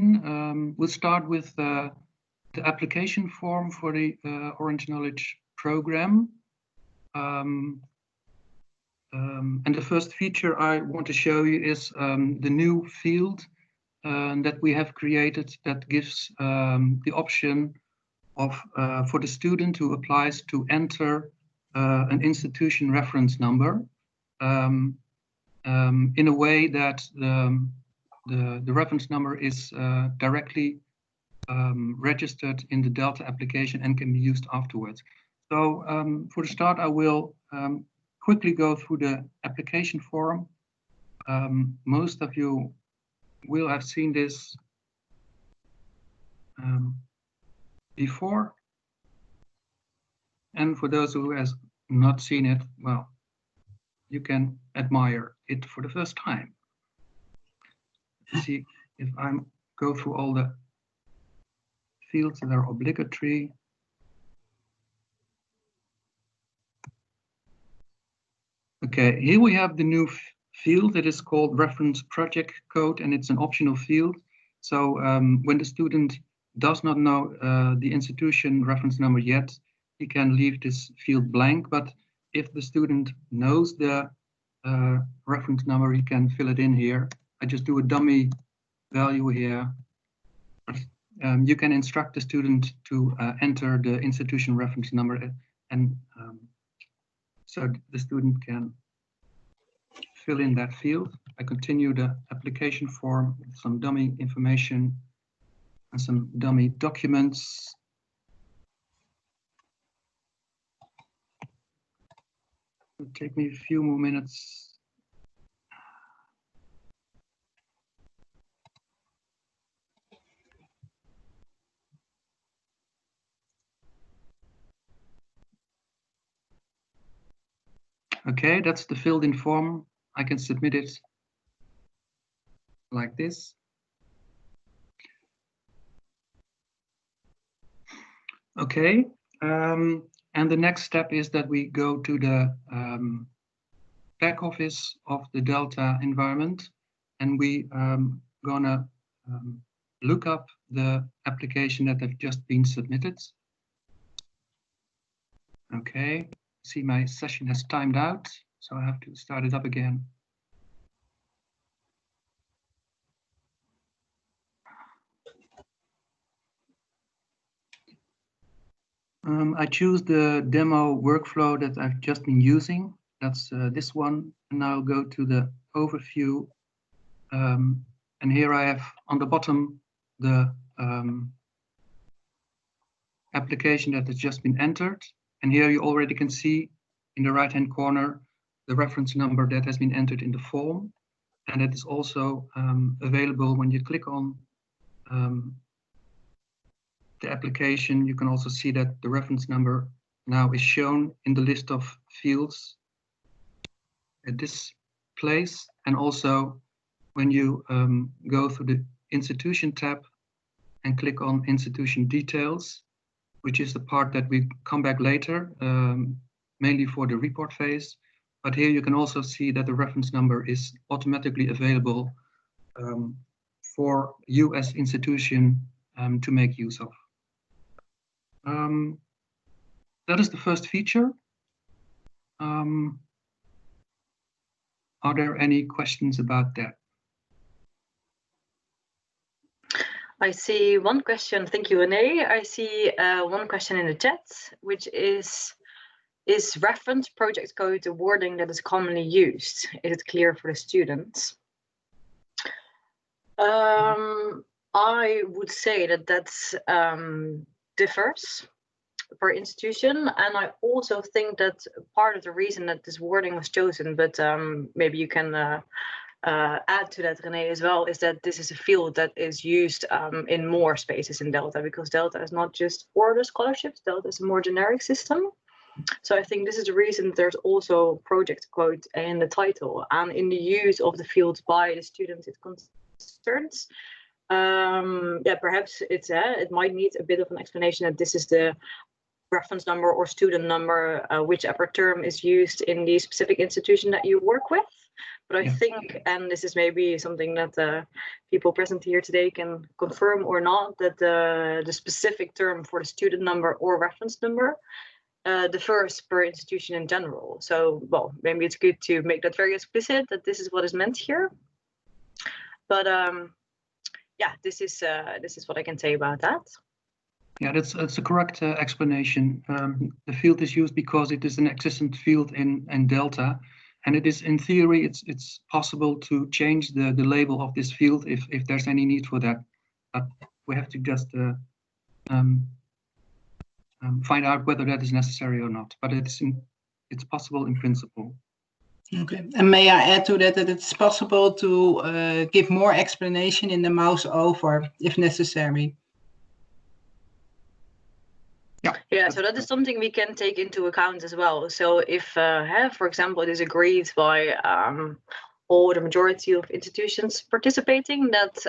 We'll start with the application form for the Orange Knowledge program. And the first feature I want to show you is the new field that we have created that gives the option of for the student who applies to enter an institution reference number in a way that the reference number is directly registered in the Delta application and can be used afterwards. So for the start, I will quickly go through the application form. Most of you will have seen this before. And for those who has not seen it, well, you can admire it for the first time. Let's see if I go through all the fields that are obligatory. Okay, here we have the new field that is called reference project code, and it's an optional field. So when the student does not know the institution reference number yet, he can leave this field blank. But if the student knows the reference number, he can fill it in here. I just do a dummy value here. You can instruct the student to enter the institution reference number, and so the student can fill in that field. I continue the application form with some dummy information and some dummy documents. It'll take me a few more minutes. Okay, that's the filled in form. I can submit it like this. Okay, and the next step is that we go to the back office of the Delta environment, and we gonna look up the application that have just been submitted. Okay, see my session has timed out, so I have to start it up again. I choose the demo workflow that I've just been using. That's this one, and I'll go to the overview. And here I have on the bottom the application that has just been entered. And here you already can see in the right-hand corner the reference number that has been entered in the form. And it is also available when you click on the application. You can also see that the reference number now is shown in the list of fields at this place. And also when you go through the institution tab and click on institution details, which is the part that we come back later, mainly for the report phase. But here you can also see that the reference number is automatically available for you as institution to make use of. That is the first feature. Are there any questions about that? I see one question. Thank you, René. I see one question in the chat, which is reference project code the wording that is commonly used? Is it clear for the students? I would say that that's differs per institution, and I also think that part of the reason that this wording was chosen, but maybe you can add to that, René, as well, is that this is a field that is used in more spaces in Delta, because Delta is not just for the scholarships, Delta is a more generic system. So I think this is the reason there's also project code in the title and in the use of the field by the students it concerns. Yeah, perhaps it might need a bit of an explanation that this is the reference number or student number, whichever term is used in the specific institution that you work with. But I think, and this is maybe something that people present here today can confirm or not, that the specific term for the student number or reference number differs per institution in general. So, well, maybe it's good to make that very explicit that this is what is meant here. But yeah, this is what I can say about that. Yeah, that's a correct explanation. The field is used because it is an existent field in Delta, and it is, in theory, it's possible to change the label of this field if there's any need for that. But we have to just find out whether that is necessary or not. But it's possible in principle. Okay, and may I add to that it's possible to give more explanation in the mouse over if necessary? Yeah, so that is something we can take into account as well. So if, for example, it is agreed by all the majority of institutions participating that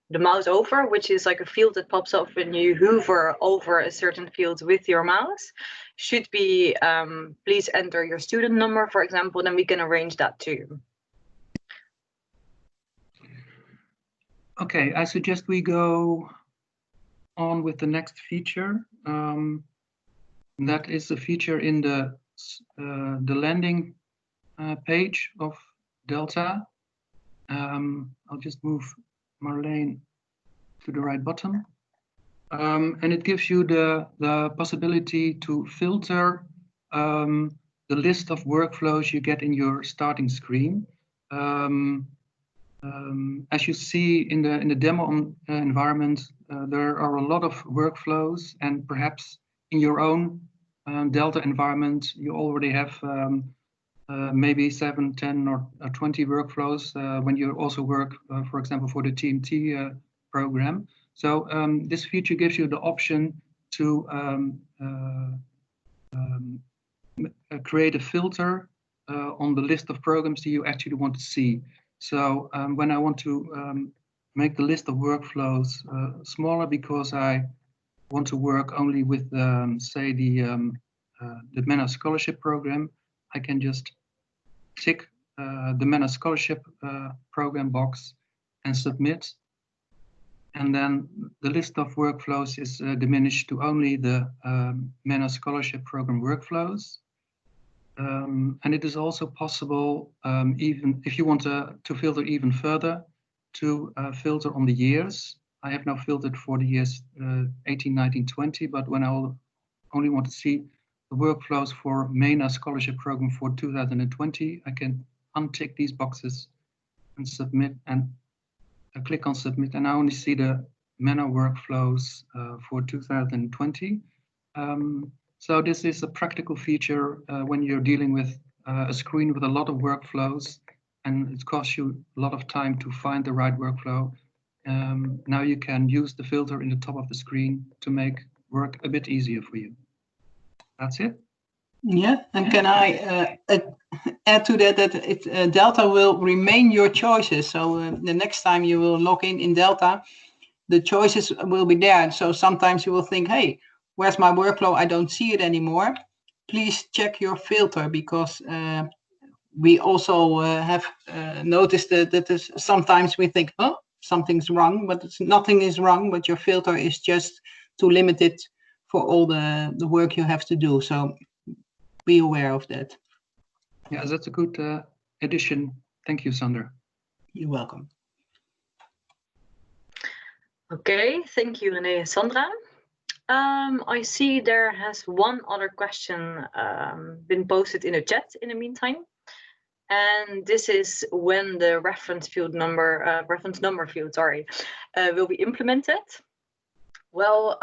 the mouse over, which is like a field that pops up when you hover over a certain field with your mouse, should be please enter your student number, for example, then we can arrange that too. Okay, I suggest we go on with the next feature. That is a feature in the landing page of Delta. I'll just move Marleen to the right bottom. And it gives you the possibility to filter the list of workflows you get in your starting screen. As you see in the demo environment, there are a lot of workflows, and perhaps in your own Delta environment, you already have maybe 7, 10, or 20 workflows when you also work, for example, for the TMT program. So this feature gives you the option to create a filter on the list of programs that you actually want to see. So when I want to make the list of workflows smaller because I want to work only with, say, the MENA Scholarship Program, I can just tick the MENA Scholarship Program box and submit. And then the list of workflows is diminished to only the MENA Scholarship Program workflows. And it is also possible, even if you want to filter even further, to filter on the years. I have now filtered for the years 18, 19, 20, but when I only want to see the workflows for MENA Scholarship Program for 2020, I can untick these boxes and submit, and click on submit, and I only see the MENA workflows for 2020. So this is a practical feature when you're dealing with a screen with a lot of workflows, and it costs you a lot of time to find the right workflow. Now you can use the filter in the top of the screen to make work a bit easier for you. That's it. Yeah, and can I add to that Delta will remain your choices. So the next time you will log in Delta, the choices will be there. So sometimes you will think, hey, where's my workflow? I don't see it anymore. Please check your filter, because we also have noticed that sometimes we think, oh, something's wrong, but nothing is wrong, but your filter is just too limited for all the work you have to do. So be aware of that. Yeah, that's a good addition. Thank you, Sander. You're welcome. Okay, thank you, René and Sandra. I see there has one other question been posted in the chat in the meantime. And this is when the reference number field, will be implemented. Well,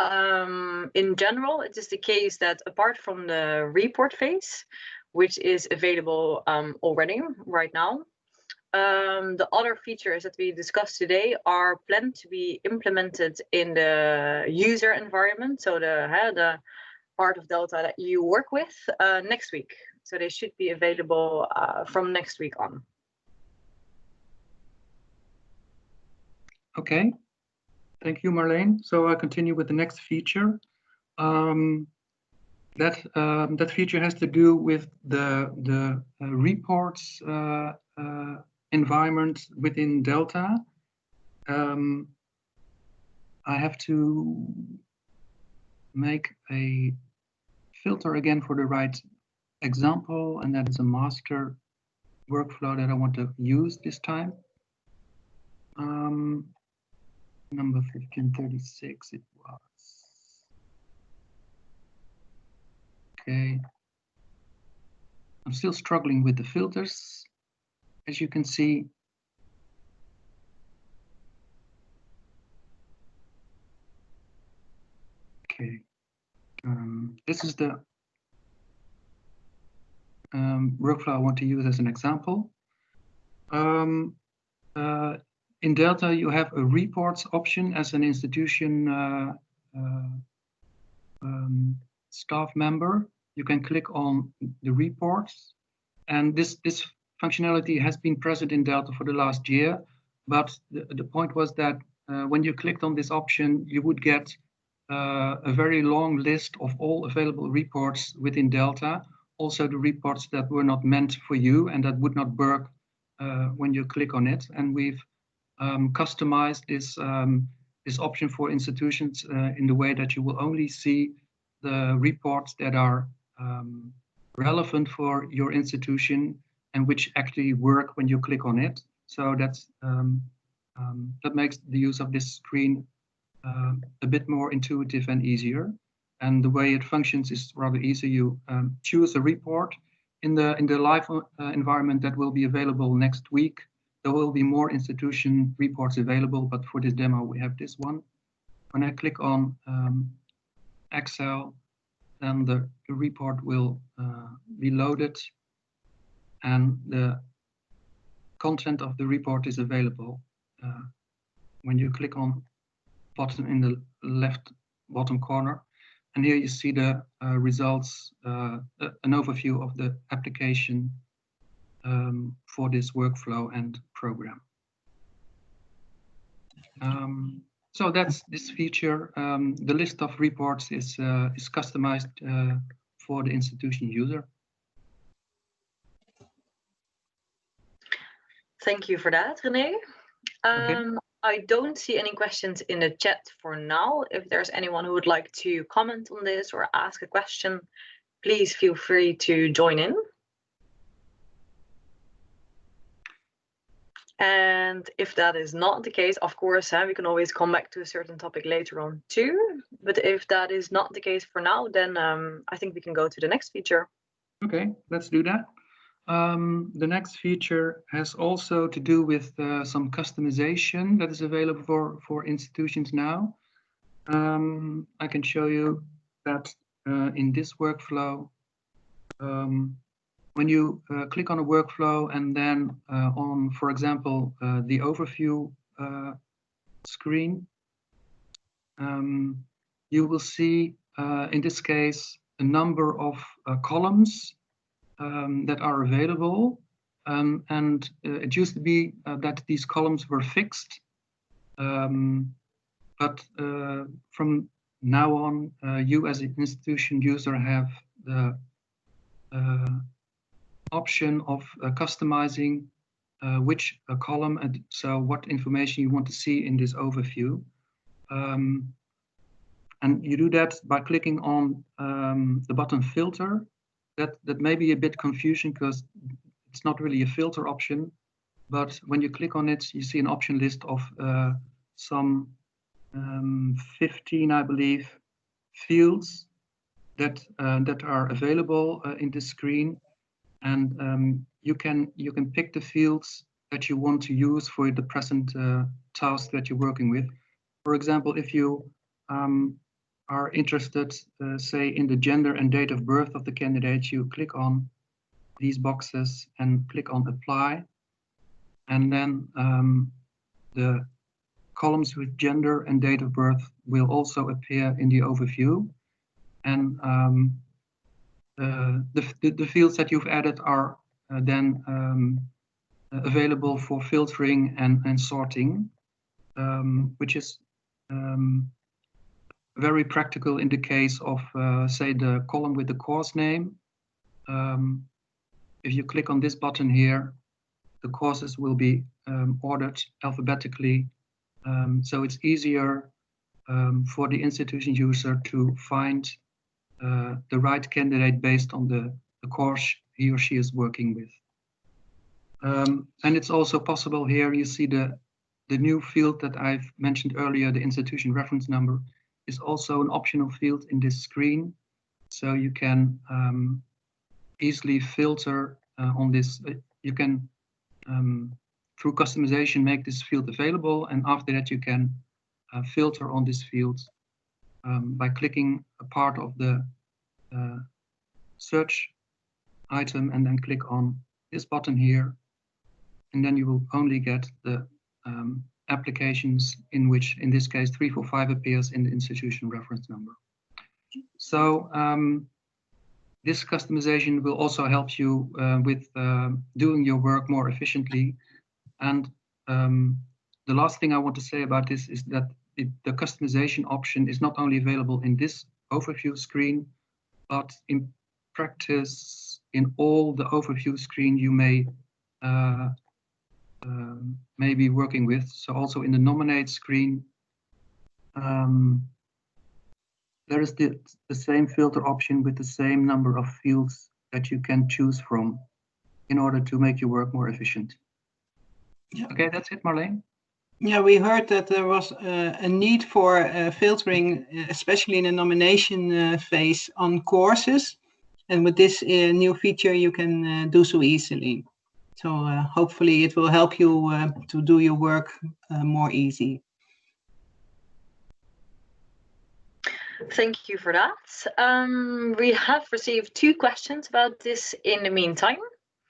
in general, it is the case that apart from the report phase, which is available already right now, the other features that we discussed today are planned to be implemented in the user environment, so the part of Delta that you work with, next week. So they should be available from next week on. Okay, thank you, Marleen. So I continue with the next feature. that feature has to do with the reports environment within Delta. I have to make a filter again for the right example, and that is a master workflow that I want to use this time. Number 1536 it was. Okay. I'm still struggling with the filters, as you can see. Okay. This is the workflow I want to use as an example. In Delta, you have a reports option as an institution staff member. You can click on the reports, and this functionality has been present in Delta for the last year. But the point was that when you clicked on this option, you would get a very long list of all available reports within Delta. Also, the reports that were not meant for you and that would not work when you click on it. And we've customized this option for institutions in the way that you will only see the reports that are relevant for your institution and which actually work when you click on it. So that's that makes the use of this screen a bit more intuitive and easier. And the way it functions is rather easy. You choose a report in the live environment that will be available next week. There will be more institution reports available, but for this demo, we have this one. When I click on Excel, then the report will be loaded and the content of the report is available. When you click on button in the left bottom corner, and here you see the results, an overview of the application for this workflow and program. So that's this feature. The list of reports is customized for the institution user. Thank you for that, René. Okay. I don't see any questions in the chat for now. If there's anyone who would like to comment on this or ask a question, please feel free to join in. And if that is not the case, of course, we can always come back to a certain topic later on too. But if that is not the case for now, then I think we can go to the next feature. Okay, let's do that. The next feature has also to do with some customization that is available for institutions now. I can show you that in this workflow, when you click on a workflow and then on, for example, the overview screen, you will see, in this case, a number of columns that are available. And it used to be that these columns were fixed. But from now on, you as an institution user have the option of customizing which column and so what information you want to see in this overview. And you do that by clicking on the button filter. That may be a bit confusion because it's not really a filter option, but when you click on it, you see an option list of some 15, I believe, fields that are available in this screen. And you can pick the fields that you want to use for the present task that you're working with. For example, if you are interested, say, in the gender and date of birth of the candidate, you click on these boxes and click on apply. And then the columns with gender and date of birth will also appear in the overview. And the fields that you've added are then available for filtering and sorting, which is very practical in the case of, say, the column with the course name. If you click on this button here, the courses will be ordered alphabetically. So it's easier for the institution user to find the right candidate based on the course he or she is working with. And it's also possible here, you see the new field that I've mentioned earlier, the institution reference number, is also an optional field in this screen. So you can easily filter on this. You can, through customization, make this field available. And after that, you can filter on this field by clicking a part of the search item and then click on this button here. And then you will only get the applications in which, in this case, 345 appears in the institution reference number. So this customization will also help you with doing your work more efficiently. And the last thing I want to say about this is that the customization option is not only available in this overview screen, but in practice, in all the overview screen you may be working with. So also in the nominate screen, there is the same filter option with the same number of fields that you can choose from in order to make your work more efficient. Yeah. Okay, that's it, Marleen. Yeah, we heard that there was a need for filtering, especially in the nomination phase, on courses. And with this new feature, you can do so easily. So hopefully it will help you to do your work more easy. Thank you for that. We have received 2 questions about this in the meantime.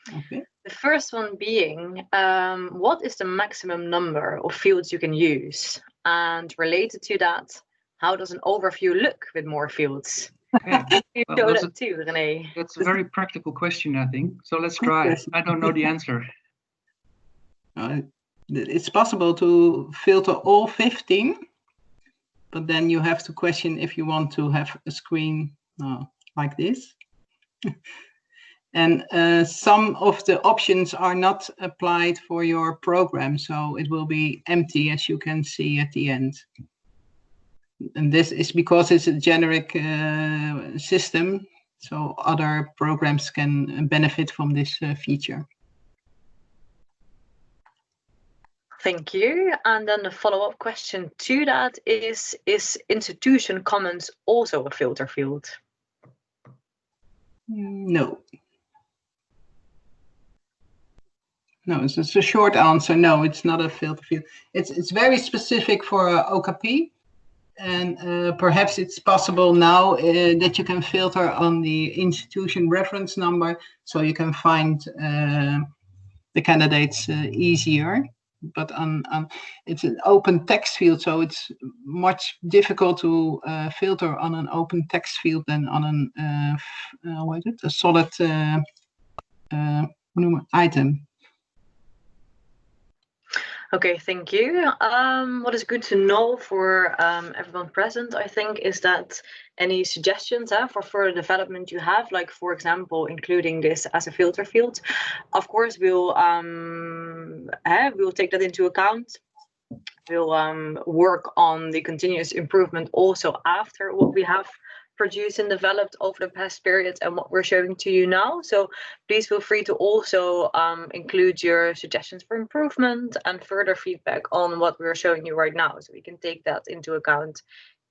Okay. The first one being, what is the maximum number of fields you can use? And related to that, how does an overview look with more fields? Okay. You Well, know that too, René. That's a very practical question, I think. So let's try. I don't know the answer. It's possible to filter all 15, but then you have to question if you want to have a screen like this. And some of the options are not applied for your program, so it will be empty, as you can see at the end. And this is because it's a generic system, so other programs can benefit from this feature. Thank you. And then the follow-up question to that is institution comments also a filter field? No. No, it's a short answer. No, it's not a filter field. It's very specific for OKP. And perhaps it's possible now that you can filter on the institution reference number, so you can find the candidates easier. But it's an open text field, so it's much difficult to filter on an open text field than on a solid item. Okay, thank you. What is good to know for everyone present, I think, is that any suggestions for further development you have, like, for example, including this as a filter field, of course, we'll take that into account. We'll work on the continuous improvement also after what we have produced and developed over the past period and what we're showing to you now. So please feel free to also include your suggestions for improvement and further feedback on what we're showing you right now, so we can take that into account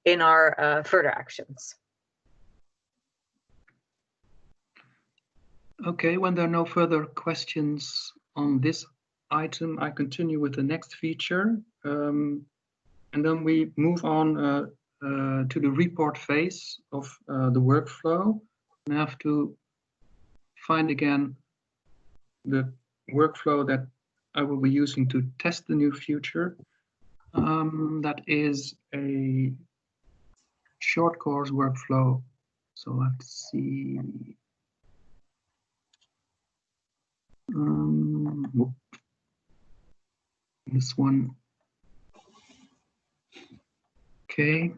in our further actions. Okay, when there are no further questions on this item, I continue with the next feature. And then we move on to the report phase of the workflow. I have to find again the workflow that I will be using to test the new feature. That is a short course workflow. So let's see. This one. Okay.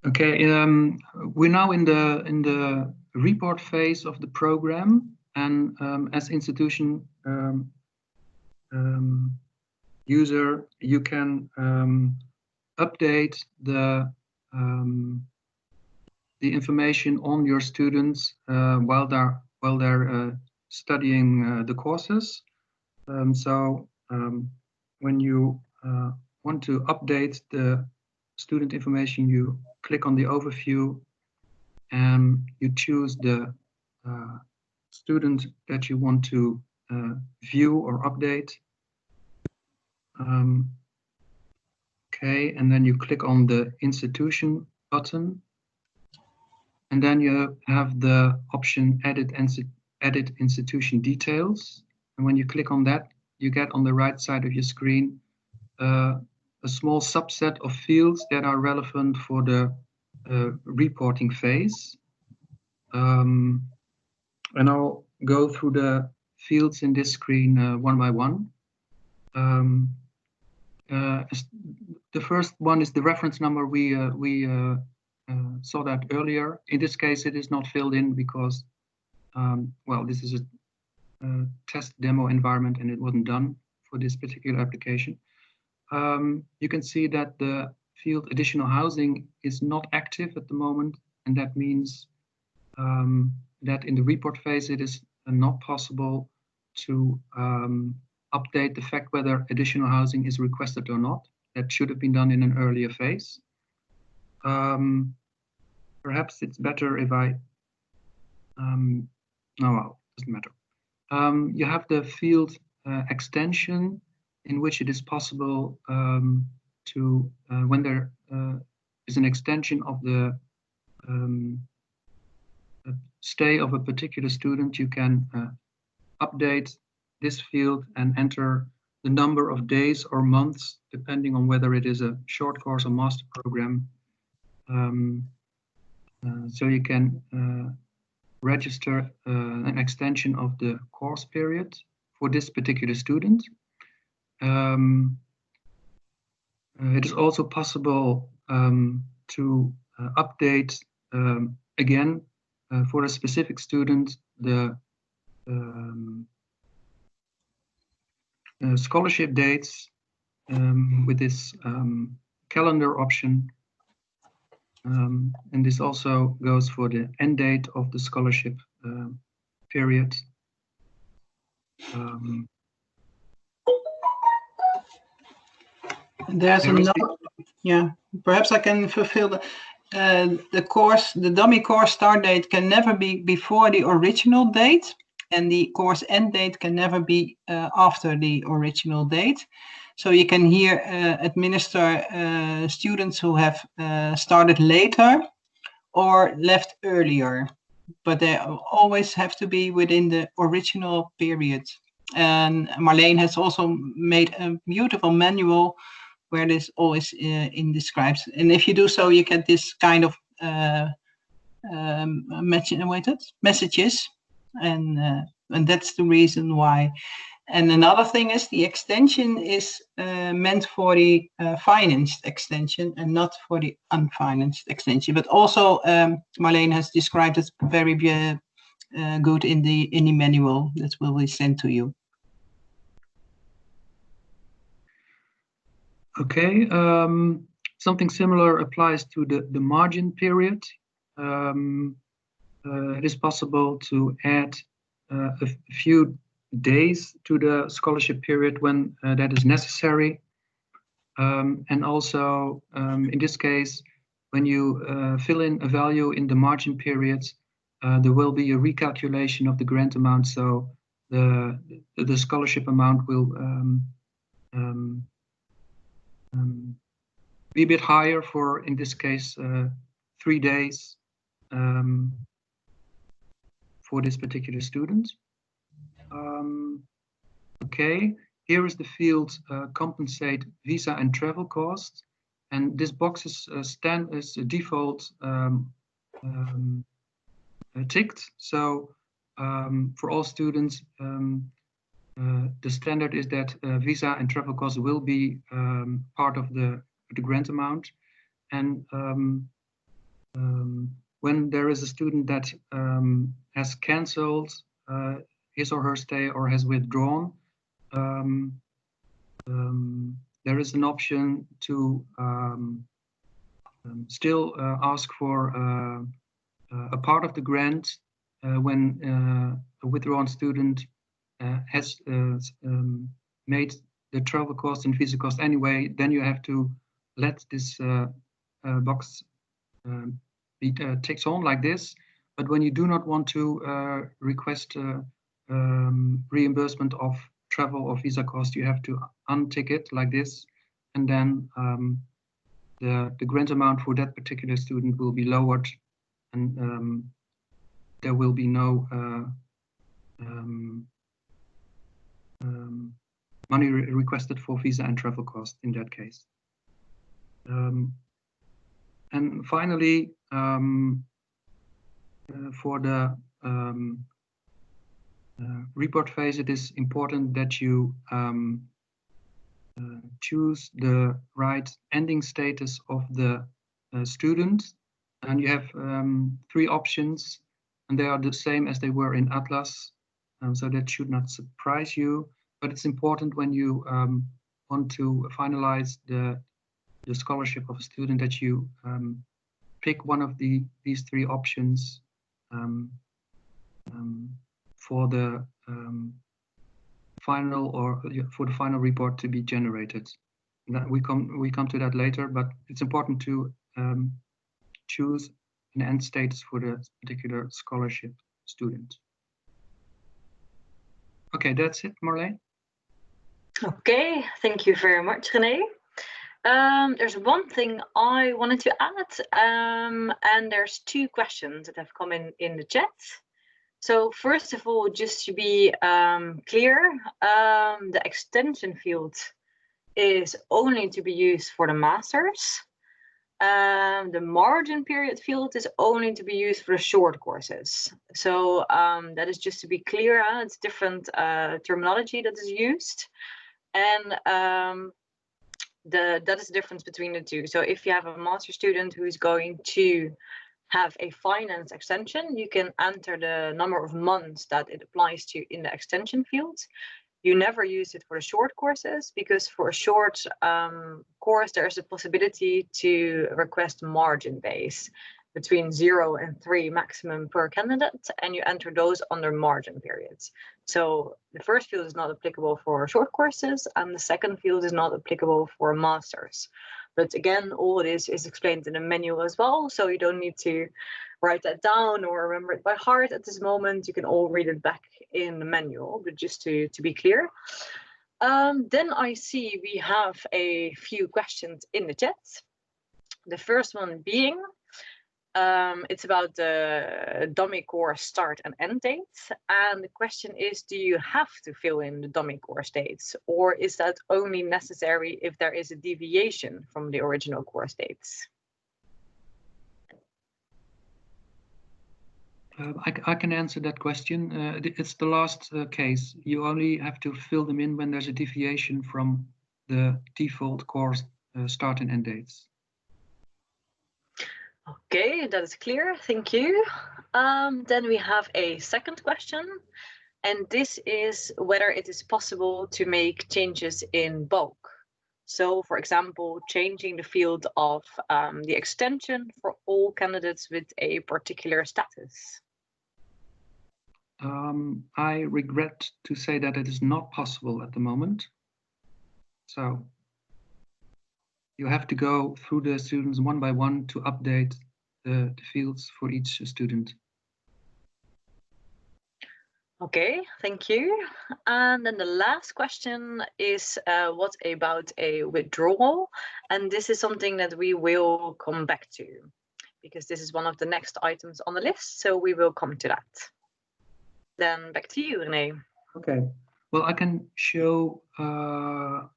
Okay, we're now in the report phase of the program, and as institution user, you can update the information on your students while they're studying the courses. So when you want to update the student information, you click on the overview and you choose the student that you want to view or update. Okay, and then you click on the institution button, and then you have the option edit institution details. And when you click on that, you get on the right side of your screen a small subset of fields that are relevant for the reporting phase. And I'll go through the fields in this screen one by one. The first one is the reference number. We saw that earlier. In this case, it is not filled in because, well, this is a test demo environment and it wasn't done for this particular application. You can see that the field additional housing is not active at the moment, and that means that in the report phase it is not possible to update the fact whether additional housing is requested or not. That should have been done in an earlier phase. Perhaps it's better if I, no, well, doesn't matter. You have the field extension in which it is possible to, when there is an extension of the stay of a particular student, you can update this field and enter the number of days or months, depending on whether it is a short course or master program. So you can register an extension of the course period for this particular student. It is also possible to update again for a specific student the scholarship dates with this calendar option. And this also goes for the end date of the scholarship period. There's another, yeah, perhaps I can fulfill the course, the dummy course start date can never be before the original date, and the course end date can never be after the original date. So you can here administer students who have started later or left earlier, but they always have to be within the original period. And Marleen has also made a beautiful manual where this always in describes. And if you do so, you get this kind of messages, and that's the reason why. And another thing is the extension is meant for the financed extension and not for the unfinanced extension. But also Marleen has described it very good in the manual that will be sent to you. Okay, something similar applies to the margin period. It is possible to add a few days to the scholarship period when that is necessary. And also, in this case, when you fill in a value in the margin period, there will be a recalculation of the grant amount. So the scholarship amount will be a bit higher for, in this case, 3 days for this particular student. Okay, here is the field compensate visa and travel costs, and this box is default ticked. So for all students, the standard is that visa and travel costs will be part of the grant amount, and when there is a student that has cancelled his or her stay or has withdrawn, there is an option to still ask for a part of the grant when a withdrawn student has made the travel cost and visa cost anyway. Then you have to let this box be ticked on like this. But when you do not want to request reimbursement of travel or visa cost, you have to untick it like this, and then the grant amount for that particular student will be lowered, and there will be no money requested for visa and travel cost in that case. And finally, for the report phase, it is important that you choose the right ending status of the student. And you have 3 options, and they are the same as they were in Atlas. So that should not surprise you, but it's important when you want to finalize the scholarship of a student that you pick one of these 3 options for the final report to be generated. That we come to that later, but it's important to choose an end status for the particular scholarship student. Okay, that's it, Marleen. Okay, thank you very much, René. There's one thing I wanted to add, and there's 2 questions that have come in the chat. So first of all, just to be clear, the extension field is only to be used for the masters. The margin period field is only to be used for the short courses. So that is just to be clear. It's different terminology that is used, and that is the difference between the 2. So if you have a master student who is going to have a finance extension, you can enter the number of months that it applies to in the extension field. You never use it for the short courses, because for a short course, there's a possibility to request margin base between 0 and 3 maximum per candidate, and you enter those under margin periods. So the first field is not applicable for short courses, and the second field is not applicable for masters. But again, all it is explained in the manual as well, so you don't need to write that down or remember it by heart at this moment. You can all read it back in the manual, but just to be clear. Then I see we have a few questions in the chat. The first one being, it's about the dummy course start and end dates. And the question is, do you have to fill in the dummy course dates, or is that only necessary if there is a deviation from the original course dates? I can answer that question. It's the last case. You only have to fill them in when there's a deviation from the default course start and end dates. Okay, that is clear. Thank you. Then we have a second question, and this is whether it is possible to make changes in bulk. So, for example, changing the field of the extension for all candidates with a particular status. I regret to say that it is not possible at the moment. So you have to go through the students one by one to update the fields for each student. Okay, thank you. And then the last question is what about a withdrawal? And this is something that we will come back to, because this is one of the next items on the list, so we will come to that. Then back to you, René. Okay, well, I can show the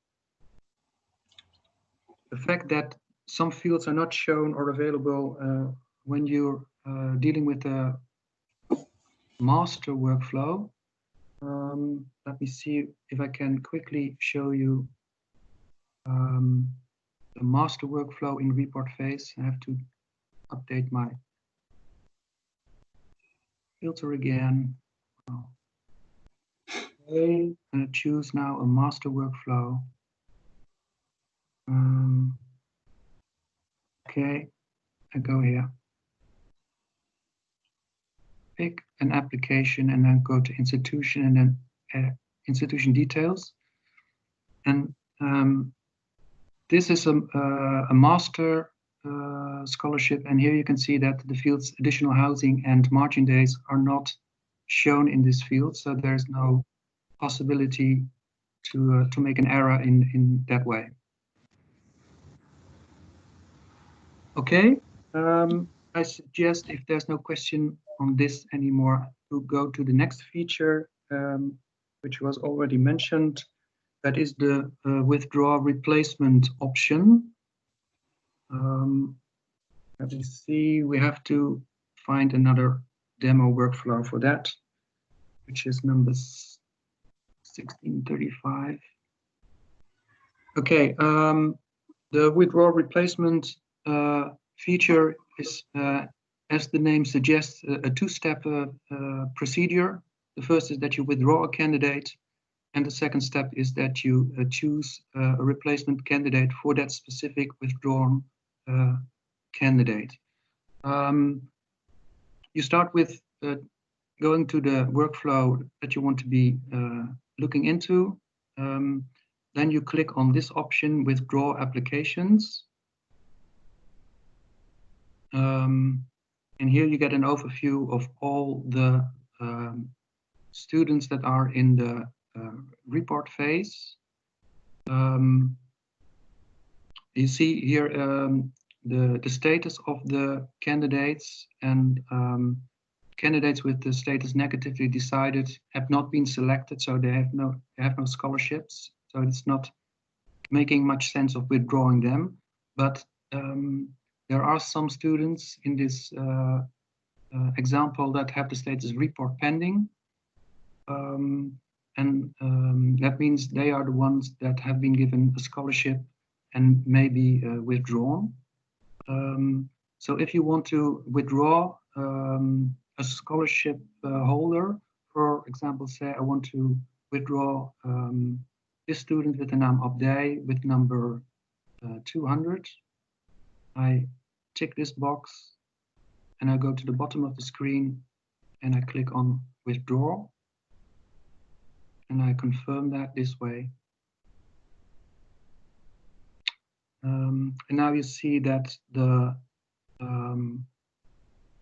fact that some fields are not shown or available when you're dealing with the master workflow. Let me see if I can quickly show you the master workflow in report phase. I have to update my filter again. Okay, I'm going to choose now a master workflow. Okay, I go here, pick an application, and then go to institution, and then institution details. And this is a master scholarship, and here you can see that the fields additional housing and margin days are not shown in this field, so there's no possibility to make an error in that way. Okay, I suggest, if there's no question on this anymore, to go to the next feature, which was already mentioned. That is the withdraw replacement option. Let me see, we have to find another demo workflow for that, which is number 1635. Okay, the withdraw replacement feature is, as the name suggests, a two-step procedure. The first is that you withdraw a candidate, and the second step is that you choose a replacement candidate for that specific withdrawn candidate. You start with going to the workflow that you want to be looking into. Then you click on this option, withdraw applications. And here you get an overview of all the students that are in the report phase. You see here the status of the candidates, and candidates with the status negatively decided have not been selected, so they have no scholarships. So it's not making much sense of withdrawing them. But there are some students in this example that have the status report pending. That means they are the ones that have been given a scholarship and may be withdrawn. So if you want to withdraw a scholarship holder, for example, say I want to withdraw this student with the name Abday with number 200. I tick this box and I go to the bottom of the screen and I click on withdraw, and I confirm that this way. And now you see that the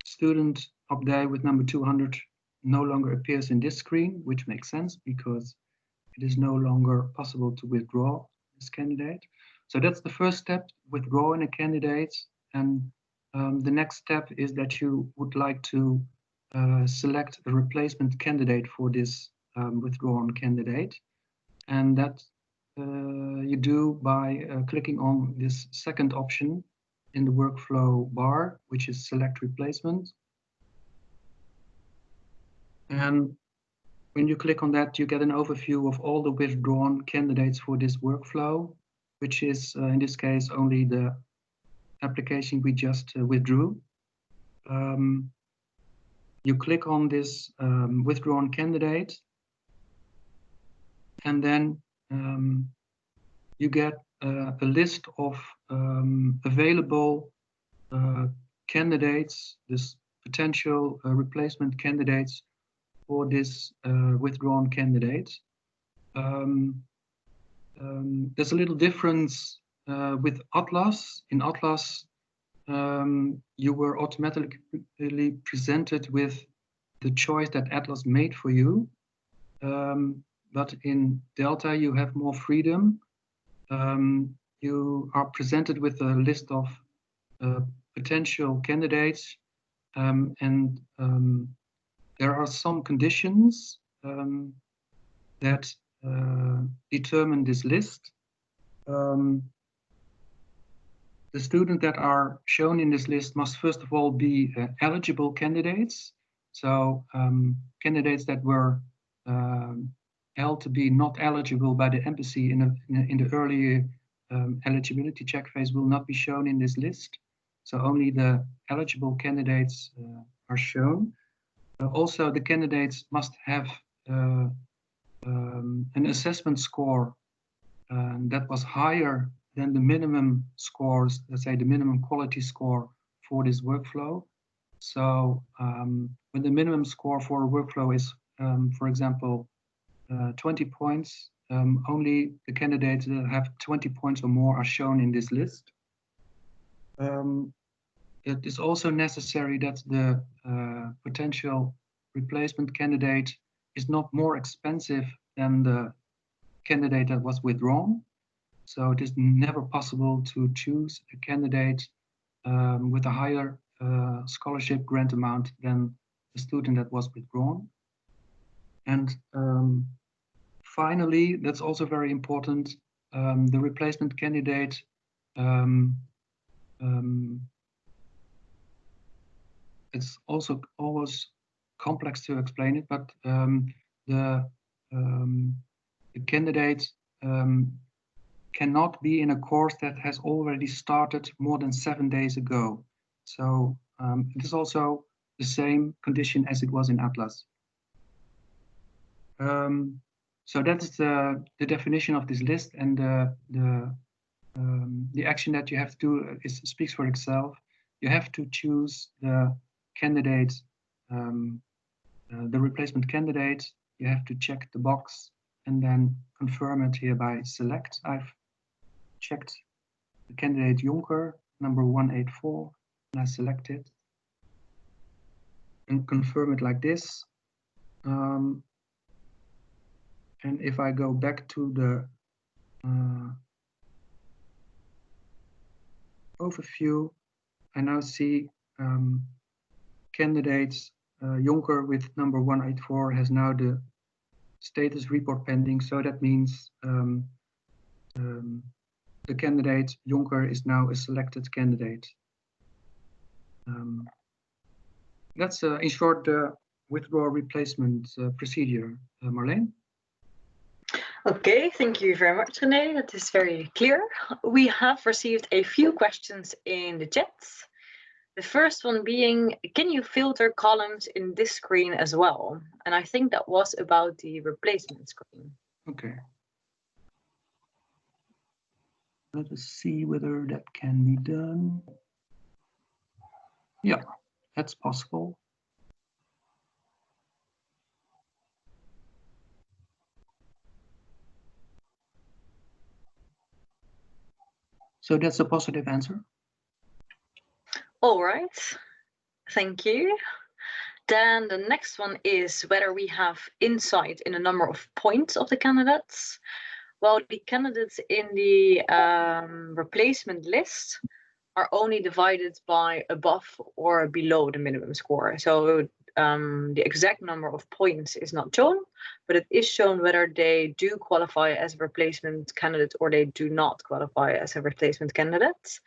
student Abday with number 200 no longer appears in this screen, which makes sense because it is no longer possible to withdraw this candidate. So that's the first step, withdrawing a candidate. And the next step is that you would like to select a replacement candidate for this withdrawn candidate. And that you do by clicking on this second option in the workflow bar, which is select replacement. And when you click on that, you get an overview of all the withdrawn candidates for this workflow, which is in this case only the application we just withdrew. You click on this withdrawn candidate, and then you get a list of available candidates, this potential replacement candidates for this withdrawn candidate. There's a little difference with Atlas. In Atlas, you were automatically presented with the choice that Atlas made for you. But in Delta, you have more freedom. You are presented with a list of potential candidates, and there are some conditions that determine this list. The students that are shown in this list must first of all be eligible candidates. So candidates that were held to be not eligible by the embassy in the early eligibility check phase will not be shown in this list. So only the eligible candidates are shown. Also, the candidates must have an assessment score that was higher than the minimum scores, let's say the minimum quality score for this workflow. So when the minimum score for a workflow is, for example, 20 points, only the candidates that have 20 points or more are shown in this list. It is also necessary that the potential replacement candidate is not more expensive than the candidate that was withdrawn. So it is never possible to choose a candidate with a higher scholarship grant amount than the student that was withdrawn. And finally, that's also very important, the replacement candidate it's also always complex to explain it, but the candidate cannot be in a course that has already started more than 7 days ago. So it is also the same condition as it was in Atlas. So that is the definition of this list, and the action that you have to do speaks for itself. You have to choose the candidate, the replacement candidate. You have to check the box and then confirm it here by select. I've checked the candidate Jonker, number 184, and I select it and confirm it like this. And if I go back to the overview, I now see candidates Jonker with number 184 has now the status report pending. So that means the candidate Jonker is now a selected candidate. That's in short the withdrawal replacement procedure. Marleen? Okay, thank you very much, René. That is very clear. We have received a few questions in the chats. The first one being, can you filter columns in this screen as well? And I think that was about the replacement screen. Okay. Let us see whether that can be done. Yeah, that's possible. So that's a positive answer. All right, thank you. Then the next one is whether we have insight in the number of points of the candidates. Well, the candidates in the replacement list are only divided by above or below the minimum score. So the exact number of points is not shown, but it is shown whether they do qualify as a replacement candidate or they do not qualify as a replacement candidate.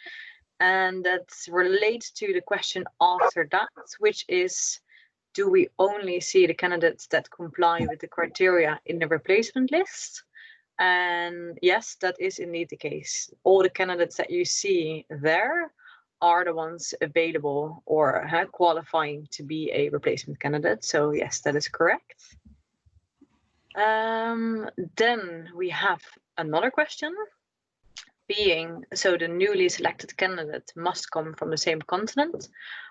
And that relates to the question after that, which is, do we only see the candidates that comply with the criteria in the replacement list? And yes, that is indeed the case. All the candidates that you see there are the ones available or qualifying to be a replacement candidate. So yes, that is correct. Then we have another question being, so the newly selected candidate must come from the same continent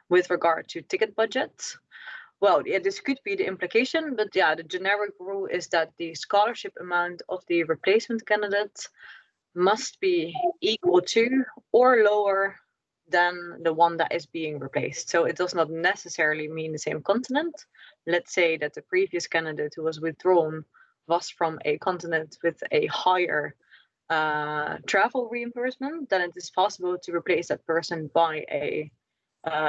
with regard to ticket budget. Well, yeah, this could be the implication, but yeah, the generic rule is that the scholarship amount of the replacement candidate must be equal to or lower than the one that is being replaced. So it does not necessarily mean the same continent. Let's say that the previous candidate who was withdrawn was from a continent with a higher travel reimbursement, then it is possible to replace that person by a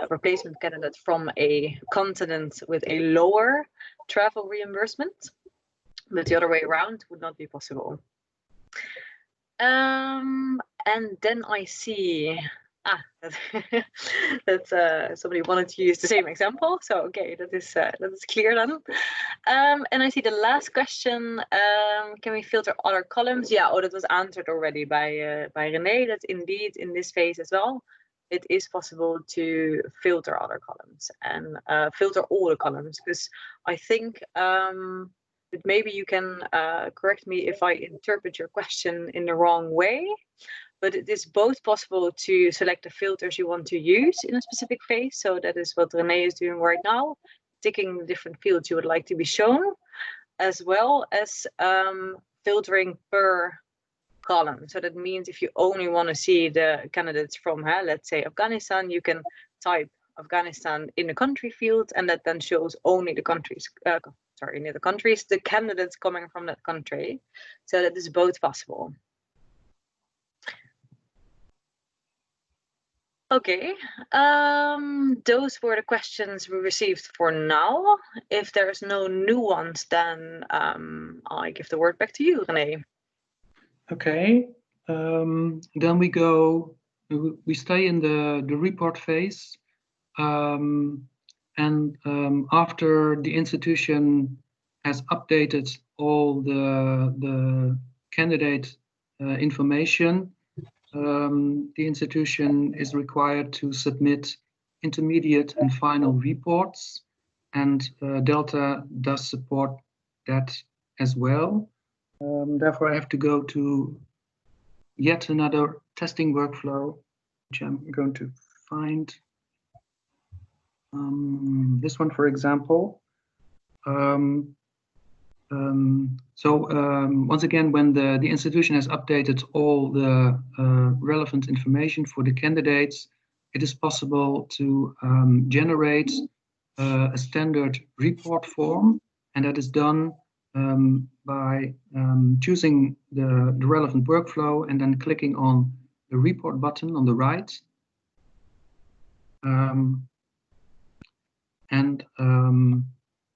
replacement candidate from a continent with a lower travel reimbursement, but the other way around would not be possible. And then I see that somebody wanted to use the same example. So okay, that is clear then. And I see the last question. Can we filter other columns? Yeah, that was answered already by René. That indeed in this phase as well. it is possible to filter other columns and filter all the columns, because I think that maybe you can correct me if I interpret your question in the wrong way, but it is both possible to select the filters you want to use in a specific phase. So that is what René is doing right now, ticking the different fields you would like to be shown, as well as filtering per column. So that means if you only want to see the candidates from, let's say, Afghanistan, you can type Afghanistan in the country field, and that then shows only the countries, the candidates coming from that country. So that is both possible. Okay, those were the questions we received for now. If there's no new ones, then I give the word back to you, René. Okay, then we stay in the report phase. After the institution has updated all the candidate information, the institution is required to submit intermediate and final reports, and Delta does support that as well. Therefore, I have to go to yet another testing workflow, which I'm going to find. This one, for example. Once again, when the institution has updated all the relevant information for the candidates, it is possible to generate a standard report form, and that is done by choosing the relevant workflow and then clicking on the report button on the right.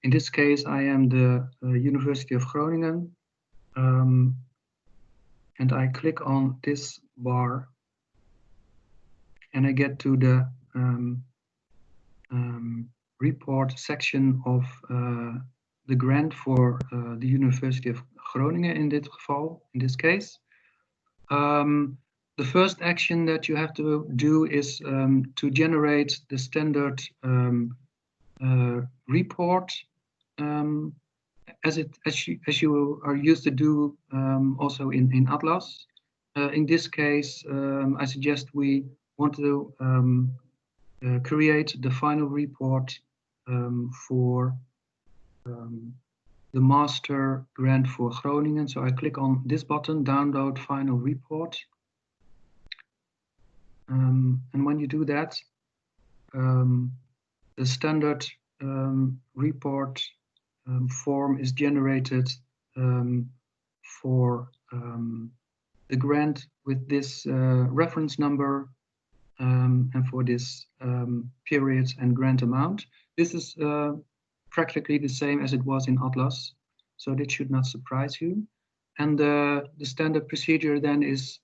In this case, I am the University of Groningen, and I click on this bar, and I get to the report section of the grant for the University of Groningen in this case. The first action that you have to do is to generate the standard report as you are used to do also in Atlas. In this case, I suggest we want to create the final report for the master grant for Groningen. So I click on this button, download final report. And when you do that, the standard report form is generated for the grant with this reference number and for this period and grant amount. This is practically the same as it was in Atlas, so that should not surprise you. And the standard procedure then is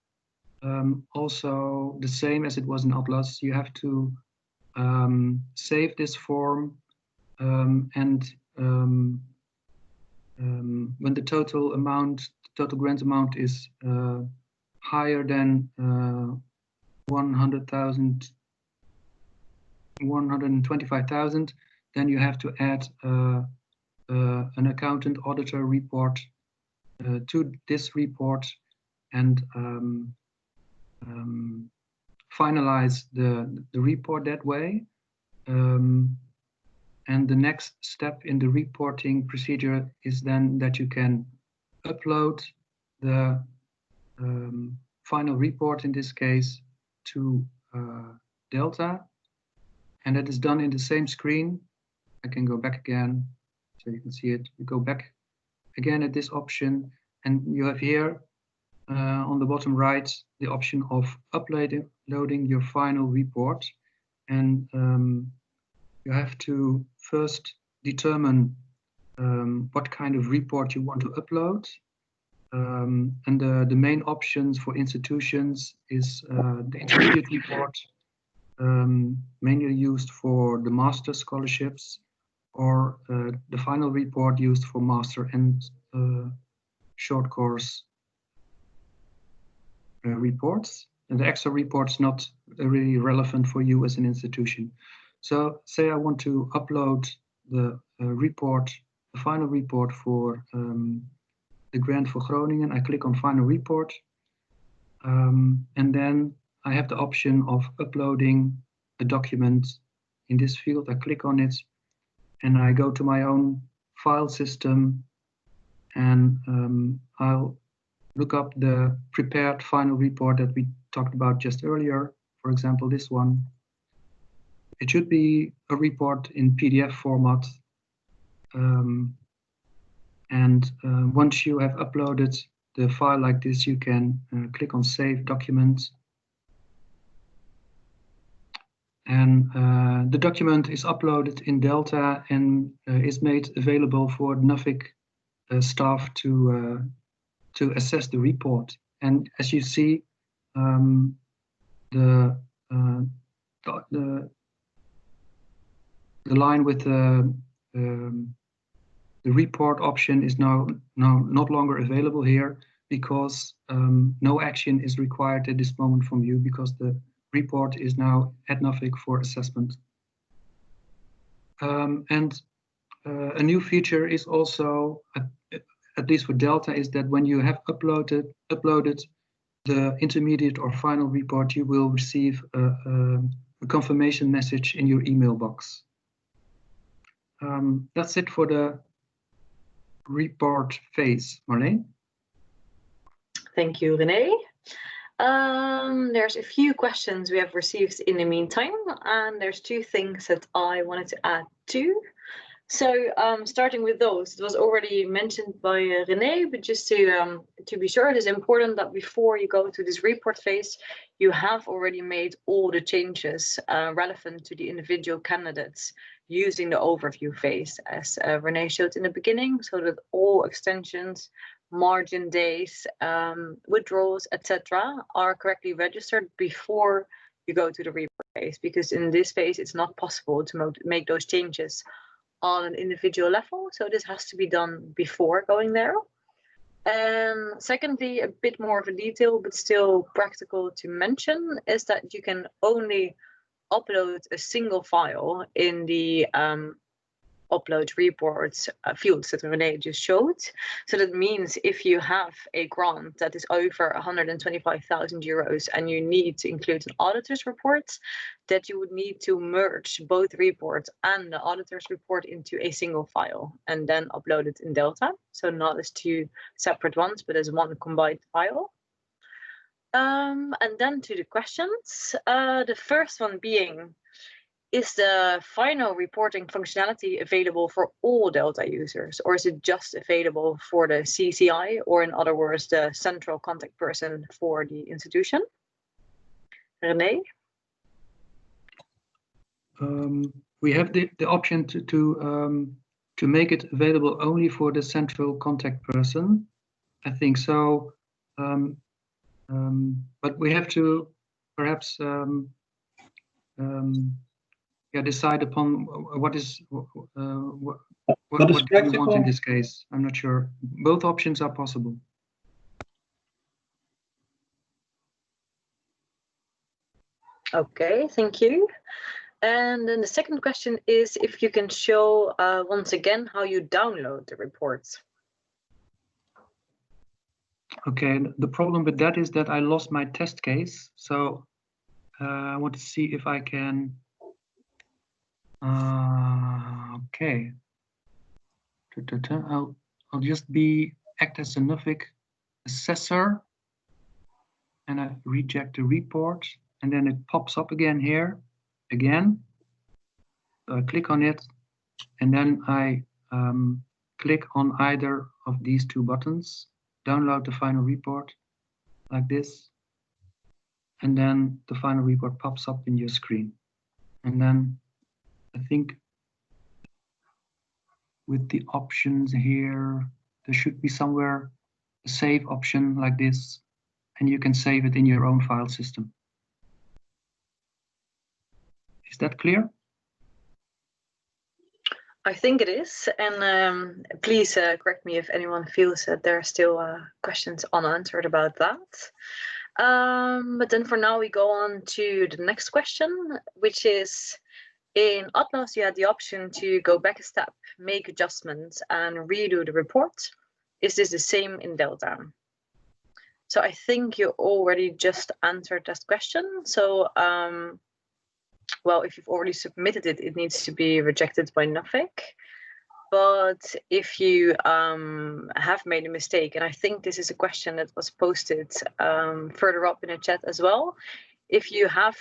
also the same as it was in Atlas. You have to save this form, and when the total grant amount is higher than 125,000, then you have to add an accountant auditor report to this report and finalize the report that way. And the next step in the reporting procedure is then that you can upload the final report, in this case, to Delta. And that is done in the same screen. I can go back again so you can see it. You go back again at this option, and you have here on the bottom right the option of uploading your final report. And you have to first determine what kind of report you want to upload. And the main options for institutions is the intermediate report, mainly used for the master scholarships, or the final report used for master and short course reports. and the Excel report's not really relevant for you as an institution. So say I want to upload the report, the final report for the grant for Groningen. I click on final report, and then I have the option of uploading a document in this field. I click on it and I go to my own file system, and I'll look up the prepared final report that we talked about just earlier. For example, this one. It should be a report in PDF format. Once you have uploaded the file like this, you can click on Save Document. And the document is uploaded in Delta and is made available for NUFIC staff to assess the report. And as you see, the line with the report option is now not longer available here, because no action is required at this moment from you, because the report is now at NUFIC for assessment. A new feature is also, at least for Delta, is that when you have uploaded the intermediate or final report, you will receive a confirmation message in your email box. That's it for the report phase. Marleen? Thank you, René. There's a few questions we have received in the meantime, and there's two things that I wanted to add too. So starting with those, it was already mentioned by René, but just to be sure, it is important that before you go to this report phase, you have already made all the changes relevant to the individual candidates using the overview phase, as René showed in the beginning, so that all extensions, margin days, withdrawals, etc., are correctly registered before you go to the report phase, because in this phase, it's not possible to make those changes on an individual level. So this has to be done before going there. And secondly, a bit more of a detail, but still practical to mention, is that you can only upload a single file in the upload reports fields that René just showed. So that means if you have a grant that is over 125,000 euros and you need to include an auditor's report, that you would need to merge both reports and the auditor's report into a single file and then upload it in Delta. So not as two separate ones, but as one combined file. And then to the questions. The first one being, is the final reporting functionality available for all Delta users, or is it just available for the CCI, or in other words, the central contact person for the institution? René? We have the option to make it available only for the central contact person, I think so. But we have to perhaps decide upon what do you want in this case. I'm not sure. Both options are possible. Okay, thank you. And then the second question is if you can show once again how you download the reports. Okay, the problem with that is that I lost my test case. So I want to see if I can. Okay. I'll just act as a NUFIC assessor, and I reject the report, and then it pops up again here, again. So I click on it, and then I click on either of these two buttons, download the final report, like this, and then the final report pops up in your screen. And then I think with the options here, there should be somewhere a save option like this, and you can save it in your own file system. Is that clear? I think it is, and please correct me if anyone feels that there are still questions unanswered about that. But then for now we go on to the next question, which is, in Atlas you had the option to go back a step, make adjustments and redo the report. Is this the same in Delta? So I think you already just answered that question. So well, if you've already submitted it, it needs to be rejected by nothing. But if you have made a mistake, and I think this is a question that was posted further up in the chat as well, if you have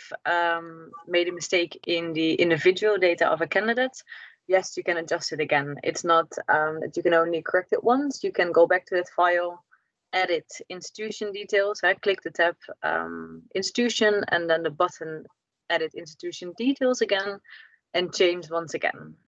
made a mistake in the individual data of a candidate, yes, you can adjust it again. It's not that you can only correct it once. You can go back to that file, edit institution details. I click the tab institution and then the button edit institution details again and change once again.